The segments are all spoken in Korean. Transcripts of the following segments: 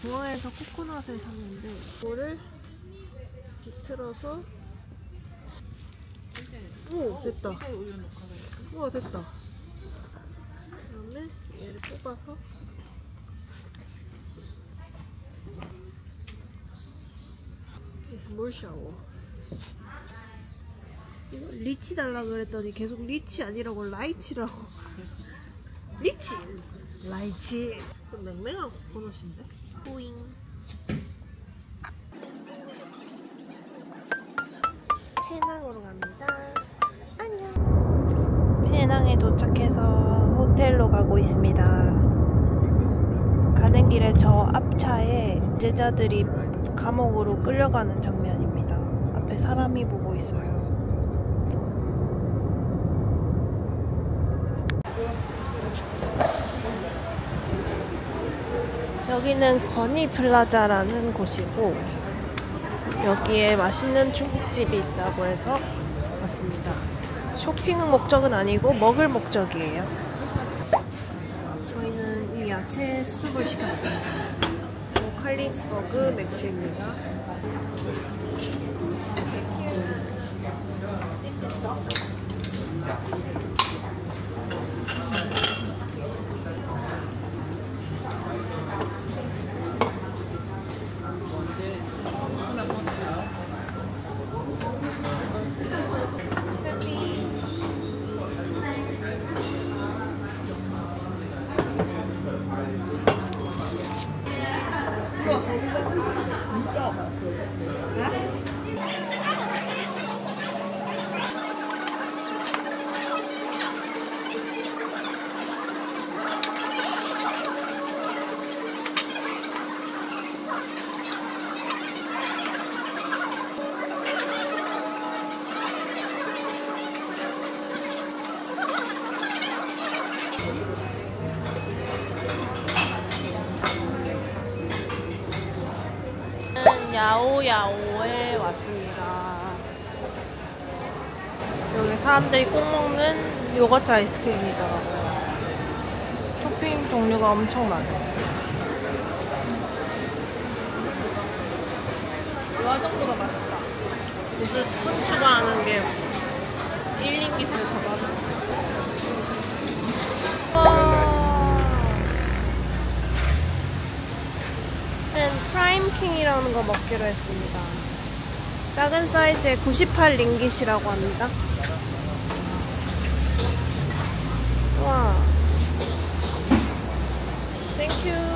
공항에서 코코넛을 샀는데 이거를 비틀어서 오 됐다. 우와 됐다. 그다음에 얘를 뽑아서 스몰 샤워. 이거 리치 달라 그랬더니 계속 리치 아니라고 라이치라고. 리치! 라이치! 좀 맹맹한 코코넛인데? 뿌잉. 페낭으로 갑니다. 안녕. 페낭에 도착해서 호텔로 가고 있습니다. 가는 길에 저 앞차에 제자들이 감옥으로 끌려가는 장면입니다. 앞에 사람이 보고 있어요. 여기는 건희 플라자라는 곳이고 여기에 맛있는 중국집이 있다고 해서 왔습니다. 쇼핑 목적은 아니고 먹을 목적이에요. 저희는 이 야채 숲을 시켰습니다. 칼리스버그 맥주입니다. 야오야오에 왔습니다. 여기 사람들이 꼭 먹는 요거트 아이스크림이더라고요. 토핑 종류가 엄청 많아요. 요아정보다 맛있다. 무슨 스푼 추가하는 게 1인기를 더 많아. 프라임킹이라는 거 먹기로 했습니다. 작은 사이즈에 98링깃이라고 합니다. 와, 땡큐.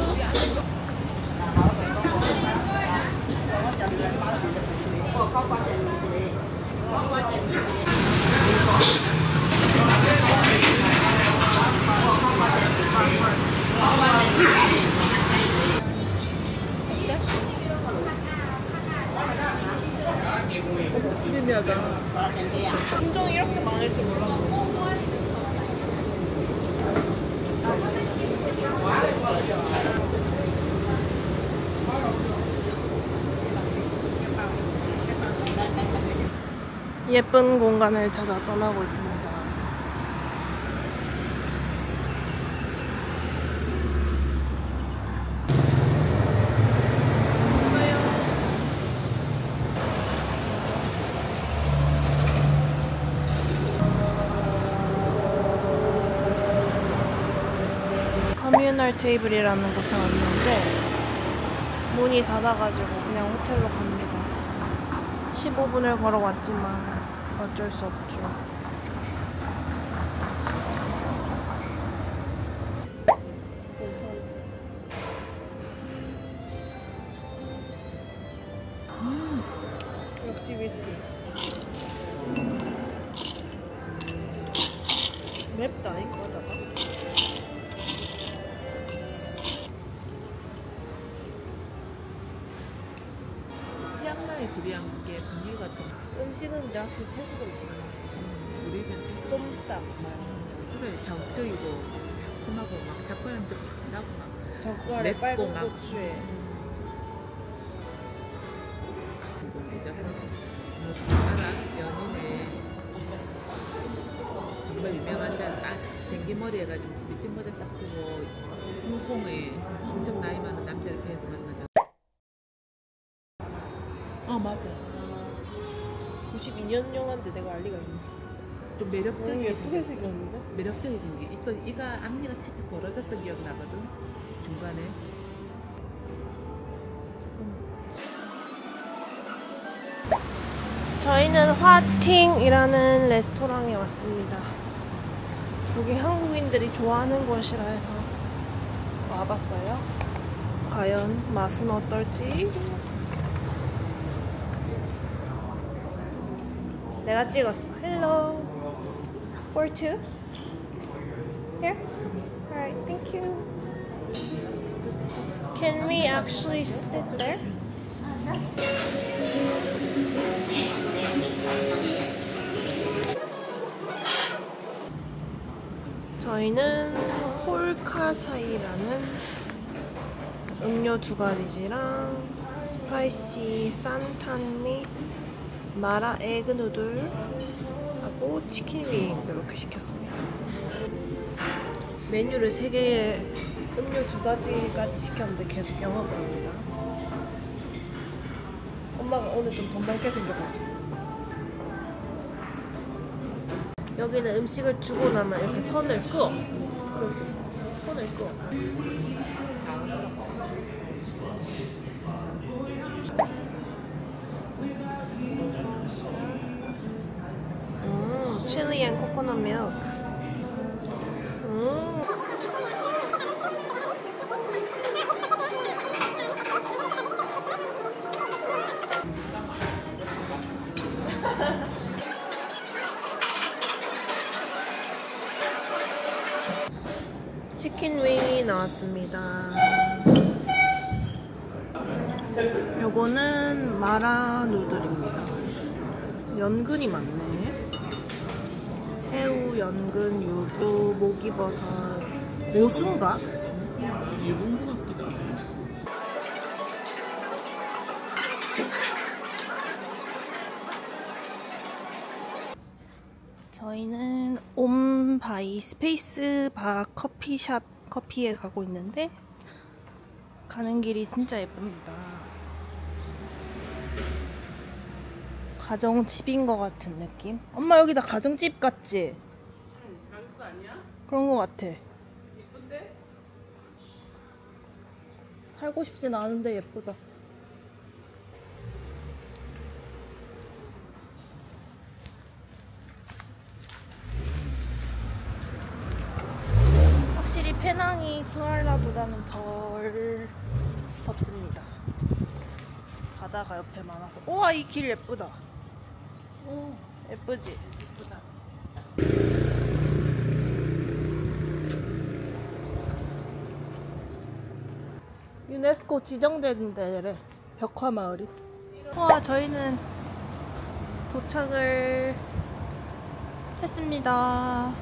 품종이 이렇게 많을 줄 몰랐어. 예쁜 공간을 찾아 떠나고 있습니다. 커뮤널 테이블이라는 곳에 왔는데 문이 닫아가지고 그냥 호텔로 갑니다. 15분을 걸어왔지만 어쩔 수 없죠. 역시 위스키. 맵다 이 과자가. 취향만의 그리한 게 분위기 같은 음식은 역시 태국 음식이야. 우리는 똠딱 그래 자극적이고 새콤하고 막 잡과는 나고 막 젓갈에 빨간 막. 고추에 알아? 연인의 정말 유명한 데딱 댕기머리 해가지고 밑에 머리 딱 쓰고 홍콩에 엄청 나이 많은 남자를 계속 만나잖아. 맞아. 92년 영화인데 내가 알 리가 있네. 좀 매력적이게 예쁘게 생겼는데? 매력적이게 생긴 또 이가 앞니가 살짝 벌어졌던 기억이 나거든. 중간에. 저희는 화팅이라는 레스토랑에 왔습니다. 여기 한국인들이 좋아하는 곳이라 해서 와봤어요. 과연 맛은 어떨지? 내가 찍었어. Hello. For two? Here? Alright, thank you. Can we actually sit there? 저희는 홀카사이라는 음료 2가지랑 스파이시 산탄리 마라 에그 누들 하고 치킨 윙 이렇게 시켰습니다. 메뉴를 3개에 음료 2가지까지 시켰는데 계속 영업을 합니다. 엄마가 오늘 좀 돈 많게 생겨가지고. 여기는 음식을 주고 나면 이렇게 선을 끄어. 그렇지? 선을 끄어. 당황스럽고. 칠리 앤 코코넛 밀크. 치킨 윙이 나왔습니다. 요거는 마라 누들입니다. 연근이 많네. 새우, 연근, 유부, 목이버섯, 오순가? 유분부 같기도 하고. 저희는 옴바이 스페이스 바 커피샵 커피에 가고 있는데 가는 길이 진짜 예쁩니다. 가정집인 것 같은 느낌? 엄마 여기 다 가정집 같지? 응, 가격도 아니야? 그런 것 같아. 예쁜데? 살고 싶진 않은데 예쁘다. 확실히 페낭이 쿠알라보다는 덜 덥습니다. 바다가 옆에 많아서. 우와, 이 길 예쁘다. 오, 예쁘지? 예쁘다. 유네스코 지정된 데래. 벽화마을이. 와, 저희는 도착을 했습니다.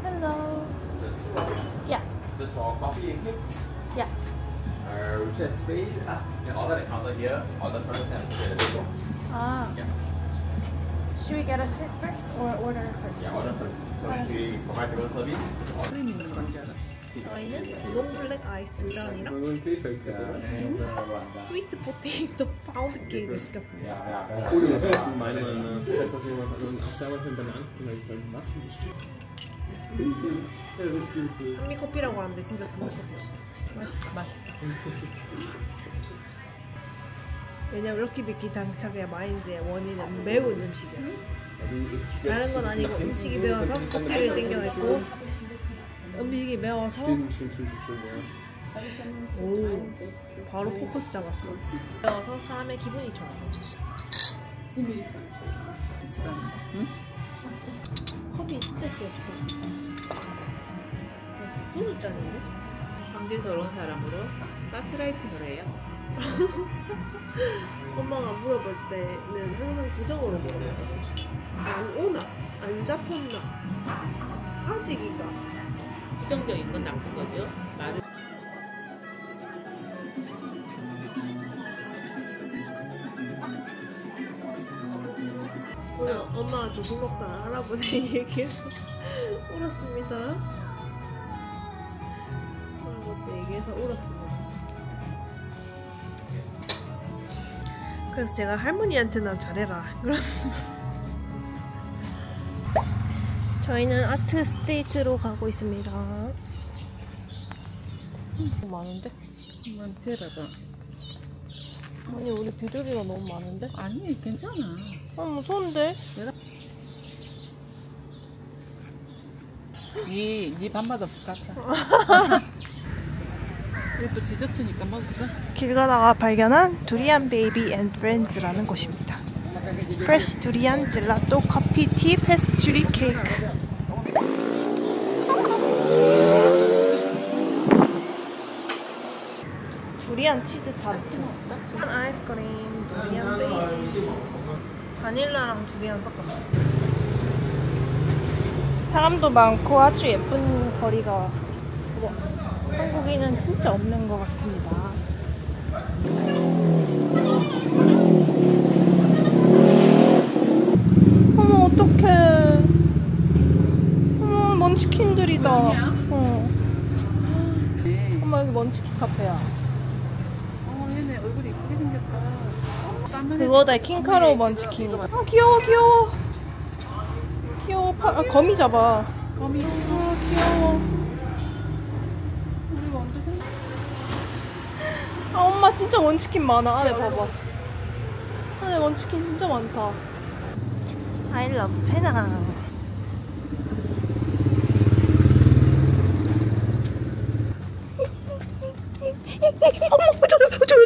Hello. Yeah. Just for coffee and cakes? Yeah. Which is paid? You can order at the counter here. Order first and get a table. Ah. Yeah. Should we get a sit first or order first? Yeah, order first. So we provide table service. 크림 있는 건지 알았어. 저희는 롱블랙 아이스 2잔이랑 Yeah. 스위트 포테이토 파운드 케이크를 시켰습니다. Meine Meinung nach, das was wir auch damals mit Bananen weil ich so Massen bestimmt. 산미 커피라고 하는데 진짜 산미 커피. 맛있다. 맛있다. 왜냐면 럭키비키 장착의 마인드의 원인은 매운 음식이었어. 다른 건 아니고 음식이 매워서 커피를 땡겨냈고 음식이 매워서 오 바로 포커스 잡았어. 매워서 사람의 기분이 좋아졌어. 응? 컵이 진짜 귀엽다. 손이 잘리네. 성질 더러운 사람으로 가스라이팅을 해요. 엄마가 물어볼 때는 항상 부정으로 물어봐요. 안 오나? 안 잡혔나? 아직이가. 부정적인 건 나쁜 거죠. 말을 오늘 엄마가 조식 먹다가 할아버지 얘기해서 울었습니다. 할아버지에게서 울었습니다. 그래서 제가 할머니한테는 잘해라 그렇습니다. 저희는 아트 스테이트로 가고 있습니다. 많은데? 한번 재봐봐. 아니 우리 비둘기가 너무 많은데? 아니 괜찮아. 무서운데? 네 밥맛 없을 것 같다. 이거 또 디저트니까 먹을까? 길 가다가 발견한 두리안 베이비 앤 프렌즈라는 곳입니다. 프레쉬 두리안 젤라또 커피 티 페스츄리 케이크. 두리안 치즈 타르트, 아이스크림, 두리안 베이비, 바닐라랑 두리안 섞었다. 사람도 많고 아주 예쁜 거리가 한국인은 진짜 없는 것 같습니다. 어머 어떡해. 어머 먼치킨들이다. 엄마 여기 먼치킨 카페야. 얘네 얼굴이 이쁘게 생겼다. 그거다 킹카로 먼치킨. 귀여워 귀여워. 귀여워. 거미 잡아. 거미. 귀여워. 우리 완전 생겼. 엄마 진짜 먼치킨 많아. 안에 봐봐. 안에 먼치킨 진짜 많다. I love 페낭.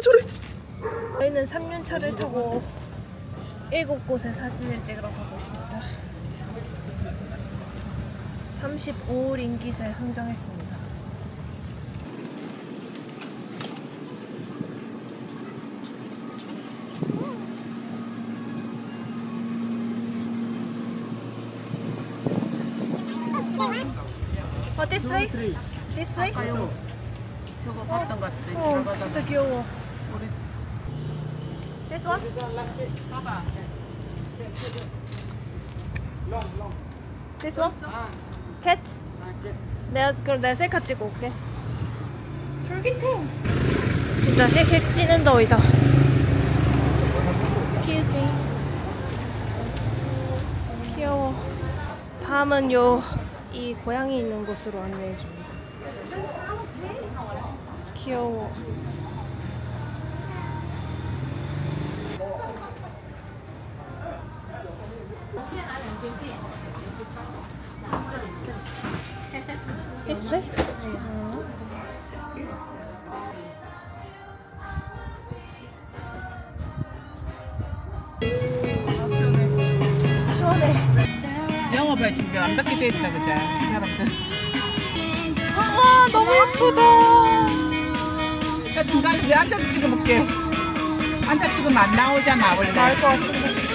저래. 저희는 3륜차를 타고 7곳의 사진을 찍으러 가고 있습니다. 35 링깃에 흥정했습니다. This place? This place? 저거 봤던 것 같아. 진짜 귀여워. 우리 This one? 봐봐. This one? Cats? 그럼 내가 셀카 찍고 올게. 쫄깃해. 진짜 헥헥 찌는 더위다. Excuse me. 귀여워. 다음은 이 고양이 있는 곳으로 안내해줍니다. 귀여워. This place? 시원해. 영업할 준비 완벽히 돼 있다 그죠? 이 사람들. 와 너무 예쁘다. 일단 중간에 내 앉아서 찍어볼게. 앉아 찍으면 안 나오잖아 원래. 나을 것 같은데.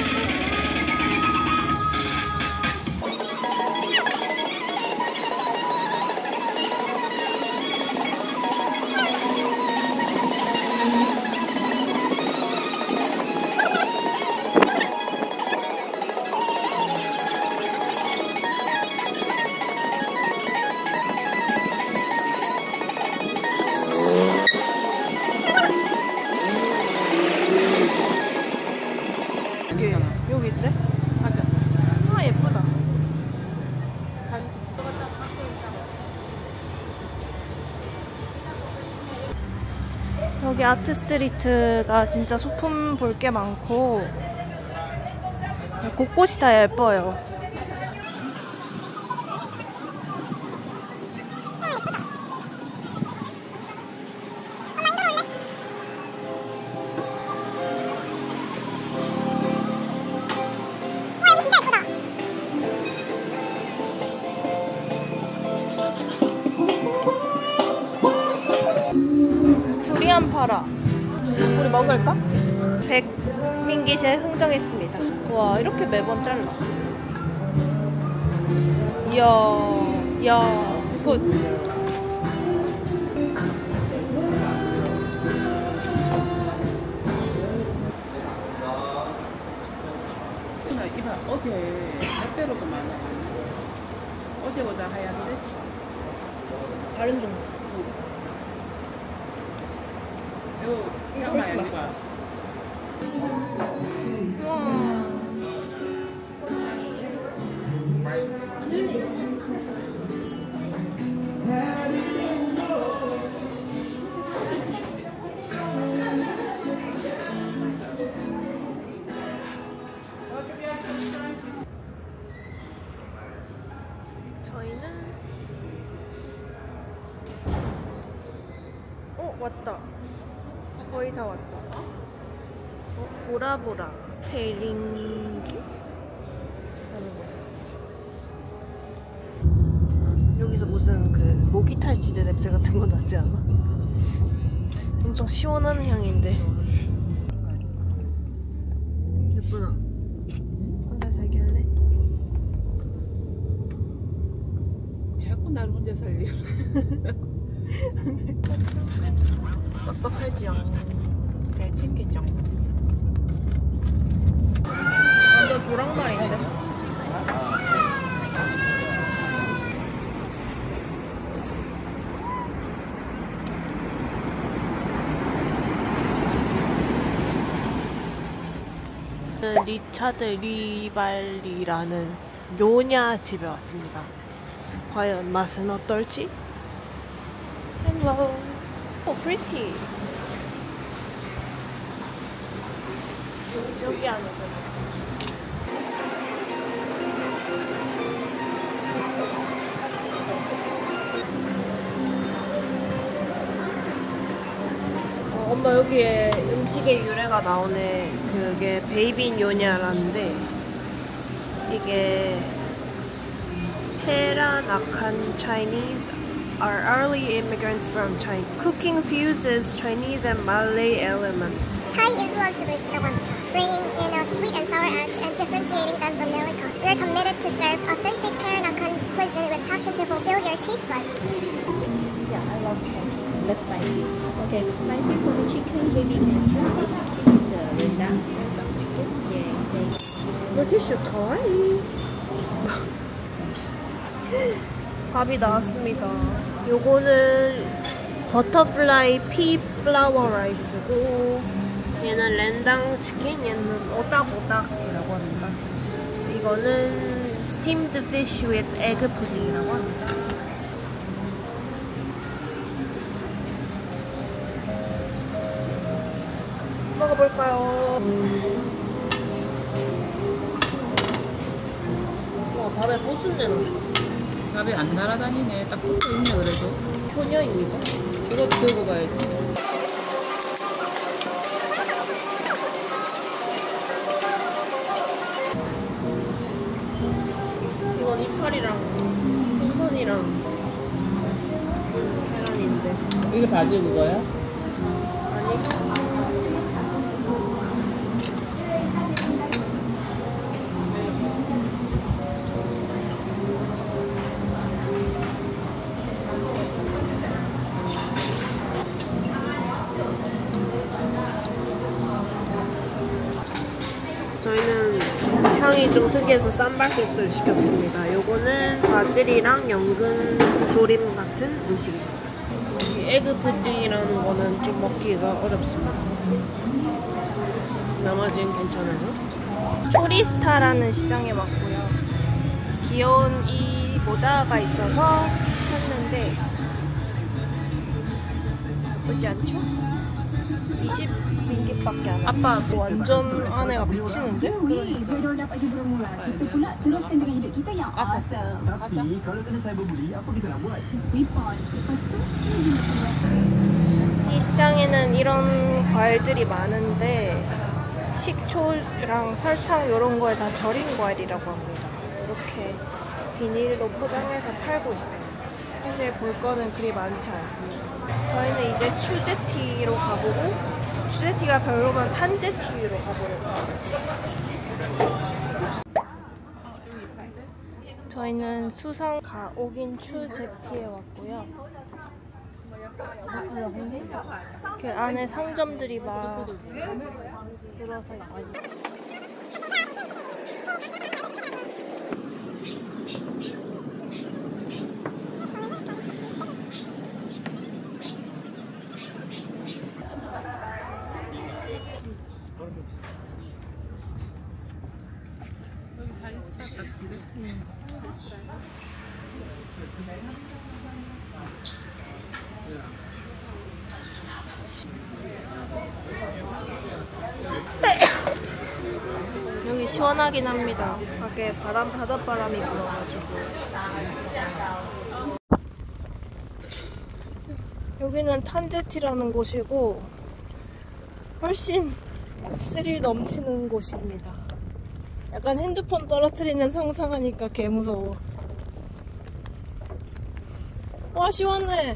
여기 있대? 맞아. 아 예쁘다. 여기 아트 스트리트가 진짜 소품 볼 게 많고 곳곳이 다 예뻐요. 두리안 팔아. 우리 먹을까? 100링깃에 흥정했습니다. 와 이렇게 매번 잘라. 이야 굿. 이봐 어제 빼빼로도 많아. 어제보다 하얀데? 다른 종류. 이거 훨씬 참아야 봐. 우와. 저희는 왔다. 거의 다 왔다. 보라보라 페링기 하는 거죠. 여기서 무슨 그 모기 탈취제 냄새 같은 거 나지 않아? 엄청 시원한 향인데. 예쁘다. 혼자 살게 할래? 자꾸 나를 혼자 살리. 딱딱하지요. 잘 챙기죠. 완전 조랑말인데? 리차드 리발리라는 요냐 집에 왔습니다. 과연 맛은 어떨지? Hello. Oh, pretty. 여기 안에서. 엄마 여기에 음식의 유래가 나오네. 그게 베이비 요냐라는데 이게 페라나칸 Chinese are early immigrants from China. Cooking fuses Chinese and Malay elements. Thai influence with the one, bringing in a sweet and sour edge and differentiating them from Malacca. We are committed to serve authentic Peranakan cuisine with passion to fulfill your taste buds. Yeah, I love spicy. Love spicy. Okay, spicy for the chicken, maybe can try this. This is the rendang chicken. Yeah, steak. 물티슈 가와이. 밥이 나왔습니다. 요거는 버터플라이 피 플라워 라이스고 얘는 렌당 치킨, 얘는 오닥오닥이라고 합니다. 이거는 steamed fish with egg pudding이라고 합니다. 먹어볼까요? 와, 밥에 보순내 나. 밥이 안 날아다니네. 딱 붙어있네 그래도. 효녀입니다. 이것도 들고 가야지. 이건 이파리랑 생선이랑 계란인데. 이게 바지 그거야? 아니. 저희는 향이 좀 특이해서 쌈발 소스를 시켰습니다. 요거는 바질이랑 연근 조림 같은 음식입니다. 이 에그 푸딩이라는 거는 좀 먹기가 어렵습니다. 나머지는 괜찮아요. 초리스타라는 시장에 왔고요. 귀여운 이 모자가 있어서 샀는데 예쁘지 않죠? 20링깃밖에 안 해. 아빠 완전 안에가 미치는데? Redor dapat je bermula. Kita pula teruskan dengan hidup kita yang awesome. Tapi kalau kena cyber bully, apa kita nak buat? Report. Lepas tu, ini juga 이 시장에는 이런 과일들이 많은데 식초랑 설탕 이런 거에 다 절인 과일이라고 합니다. 이렇게 비닐로 포장해서 팔고 있어요. 사실 볼 거는 그리 많지 않습니다. 저희는 이제 추제티로 가보고 추제티가 별로면 탄제티로 가보려고 합니다. 저희는 수상 가옥인 추제티에 왔고요. 그 안에 상점들이 막 들어서 있어요. 여기 시원하긴 합니다. 밖에 바닷바람이 불어가지고. 여기는 탄제티라는 곳이고 훨씬 스릴 넘치는 곳입니다. 약간 핸드폰 떨어뜨리는 상상하니까 개 무서워. 와, 시원해.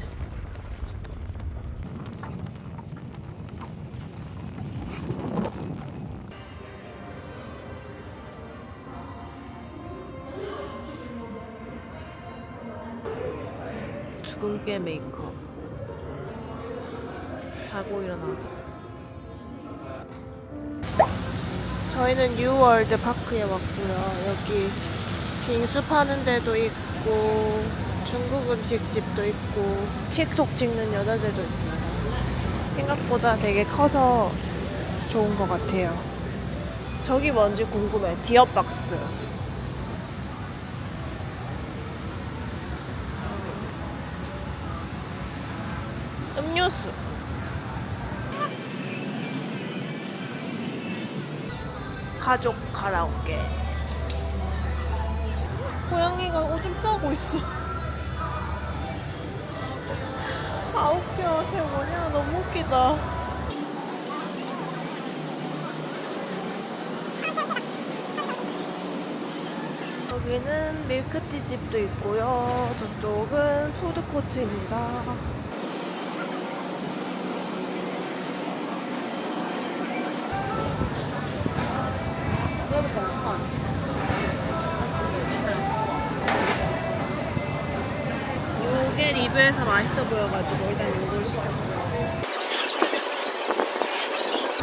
죽은 깨 메이크업. 자고 일어나서. 저희는 뉴월드 파크에 왔고요. 여기 빙수 파는 데도 있고 중국 음식집도 있고 틱톡 찍는 여자들도 있습니다. 생각보다 되게 커서 좋은 것 같아요. 저기 뭔지 궁금해. 디어박스. 음료수. 가족 가라오케. 고양이가 오줌 싸고 있어. 아, 웃겨. 걔 뭐냐. 너무 웃기다. 여기는 밀크티 집도 있고요. 저쪽은 푸드코트입니다. 이게 리뷰에서 맛있어 보여가지고 일단 이걸 시켰어요.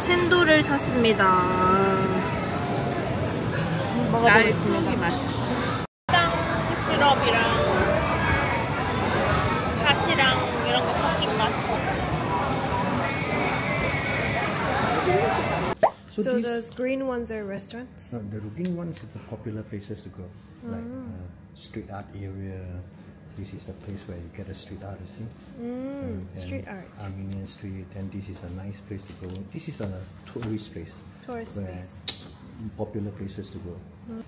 챈도를 샀습니다. 먹어보겠습니다. 땅 시럽이랑 팥이랑 이런 거 섞인 맛. So those green ones are restaurants? No, the green ones are the popular places to go, like street art area. This is the place where you get a street art, you see? Street art. Armenian Street, and this is a nice place to go. This is a tourist place. Tourist where place. Popular places to go. You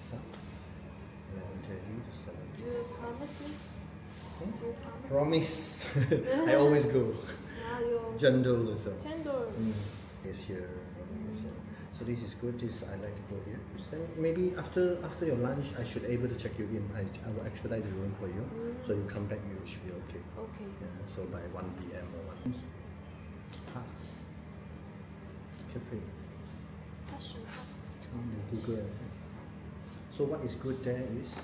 Promise. I always go. Jandol also. Yes, here. So this is good. This I like to go here. Then maybe after your lunch, I should able to check you in. I will expedite the room for you. So you come back, you should be okay. Okay. Yeah, so by 1 p.m. or 1. Parks. Cafe. Google. So what is good there is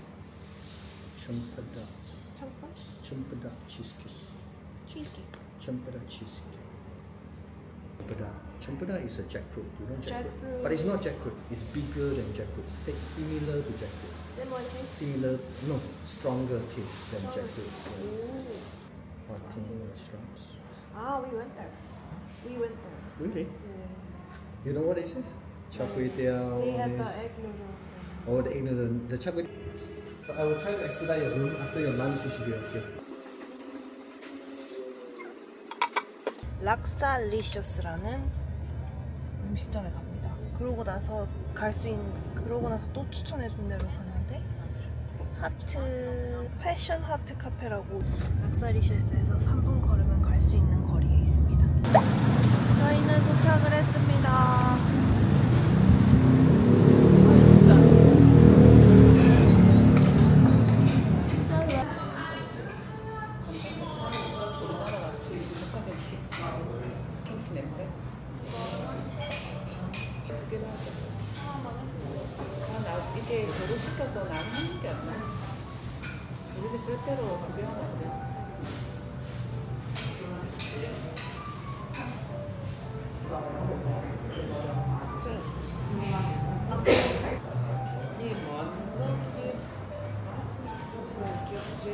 champada. Champada cheesecake. Cheesecake. Champada cheesecake. Champada is a jackfruit. You know jackfruit? Jackfruit. But it's not jackfruit. It's bigger than jackfruit. Similar to jackfruit. Similar, no, stronger taste than jackfruit. Hot Indian restaurants. Ah, we went there. Really? Yeah. You know what this is? Char kway teow. They had the egg noodles. Oh, the egg noodle. The char kway. So I will try to expedite your room. After your lunch, you should be okay. 락살리셔스라는 음식점에 갑니다. 그러고 나서 또 추천해준 데로 가는데 패션 하트 카페라고 락살리셔스에서 3분 걸으면 갈 수 있는 거리에 있습니다. 저희는 도착을 했습니다. 이게 결혼시켜도 나는 하는 게 안 나. 우리는 절대로 변경하면 안 돼. 이게 뭐 하는 거지? 귀엽지?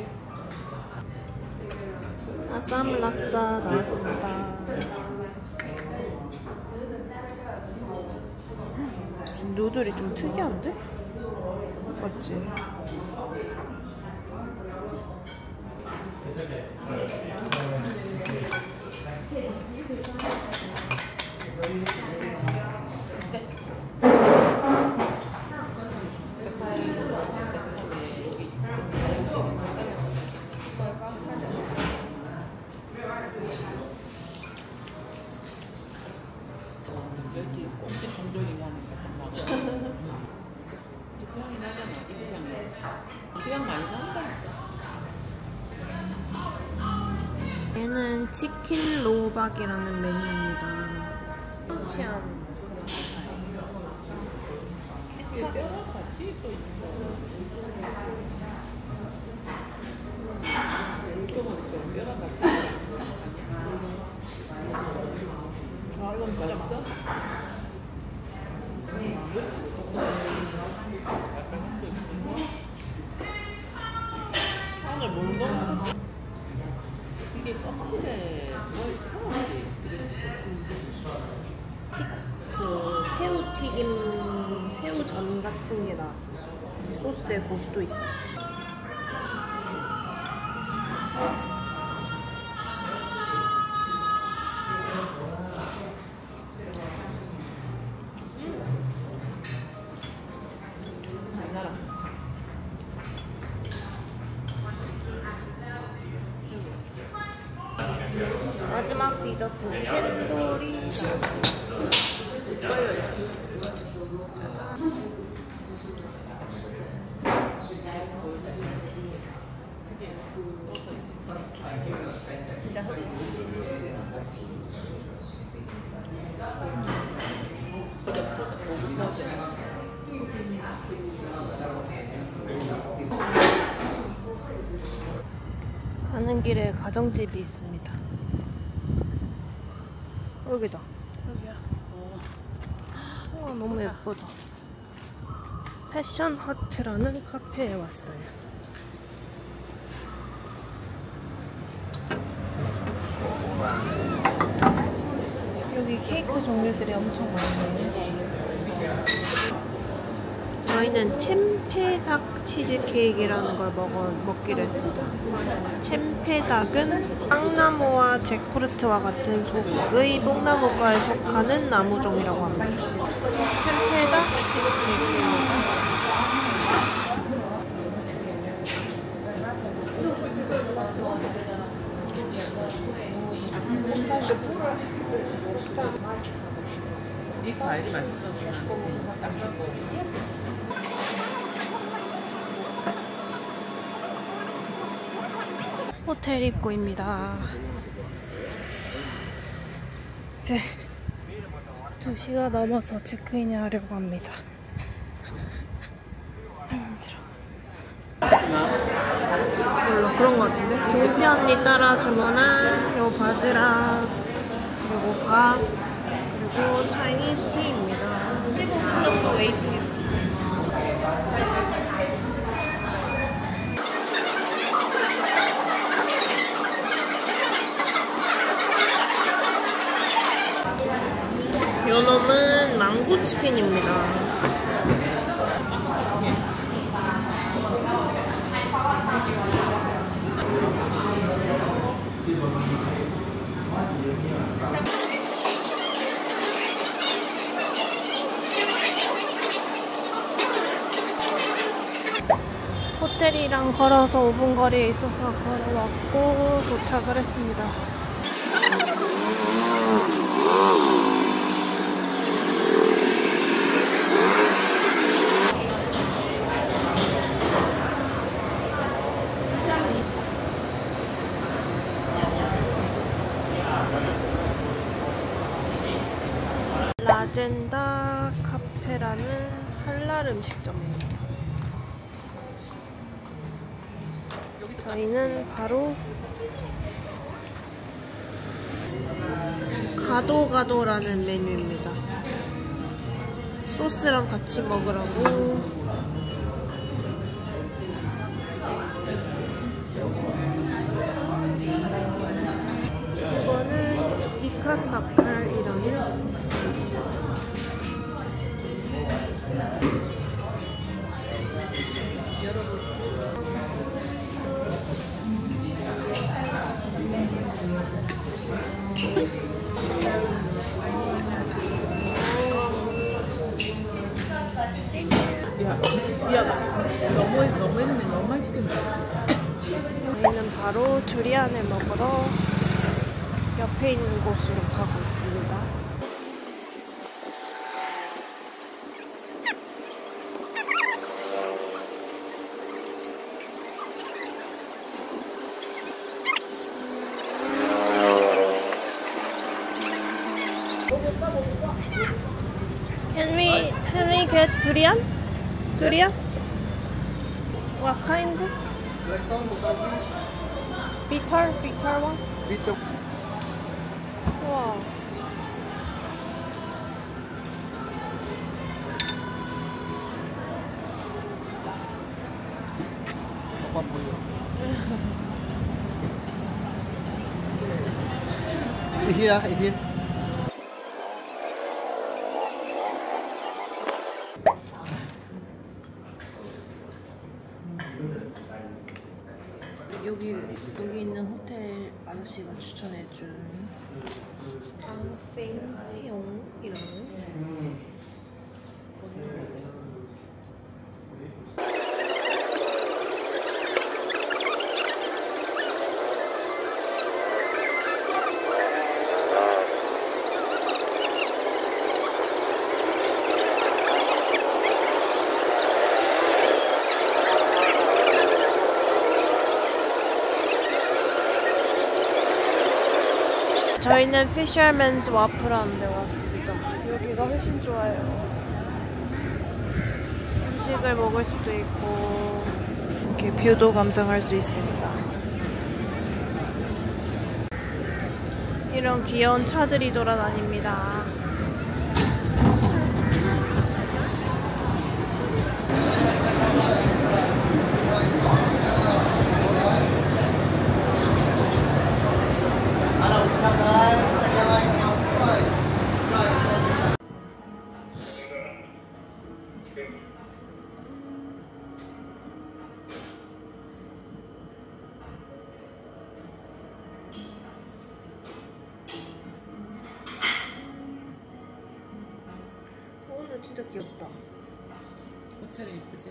아쌈 락사 나왔습니다. 누들이 좀 특이한데? 맞지? 얘는 치킨 로박이라는 메뉴입니다. 치안 뼈랑 같이 또 있는 거. 이거는 좀 뼈랑 같이 있는 거 아니야? 아, 이건 맛있어? 안에 뭘 넣어? 이게 껍질에 뭘 채워야지. 그 새우튀김, 새우전 같은 게 나왔습니다. 소스에 고수도 있어요. 마지막 디저트 체리돌이 가는 길에 가정집이 있습니다. 여기다. 여기야. 와, 너무 예쁘다. 패션 하트라는 카페에 왔어요. 여기 케이크 종류들이 엄청 많네요. 저희는 챔페닭 치즈케이크라는 걸 먹기로 했습니다. 챔페닭은 빵나무와 잭프루트와 같은 속의 뽕나무과에 속하는 나무종이라고 합니다. 챔페닭 치즈케이크입니다. 이 과일이 맛있어. 호텔 입구입니다. 이제 2시가 넘어서 체크인을 하려고 합니다. 힘들어. 몰라, 그런 거 같은데? 종지 언니 따라 주문한 요 바지락, 그리고 밥, 그리고 차이니스 티입니다. 15분 정도 웨이팅했어요. 요 놈은 망고 치킨입니다. 호텔이랑 걸어서 5분 거리에 있어서 걸어왔고 도착을 했습니다. 라젠다 카페라는 할랄 음식점입니다. 저희는 바로 가도가도라는 메뉴입니다. 소스랑 같이 먹으라고. 이거는 이칸 바칼이라는 저희는 바로 두리안을 먹으러 옆에 있는 곳으로 가고 있습니다. Can we get durian? Durian? What kind? Bitter one? Bitter. 와. Here, here. 여기 있는 호텔 아저씨가 추천해준 앙생용이라는 곳입니다. 저희는 Fisherman's 와플하는 데 왔습니다. 여기가 훨씬 좋아요. 음식을 먹을 수도 있고 이렇게 뷰도 감상할 수 있습니다. 이런 귀여운 차들이 돌아다닙니다. 오늘 진짜 귀엽다. 옷차림 예쁘지?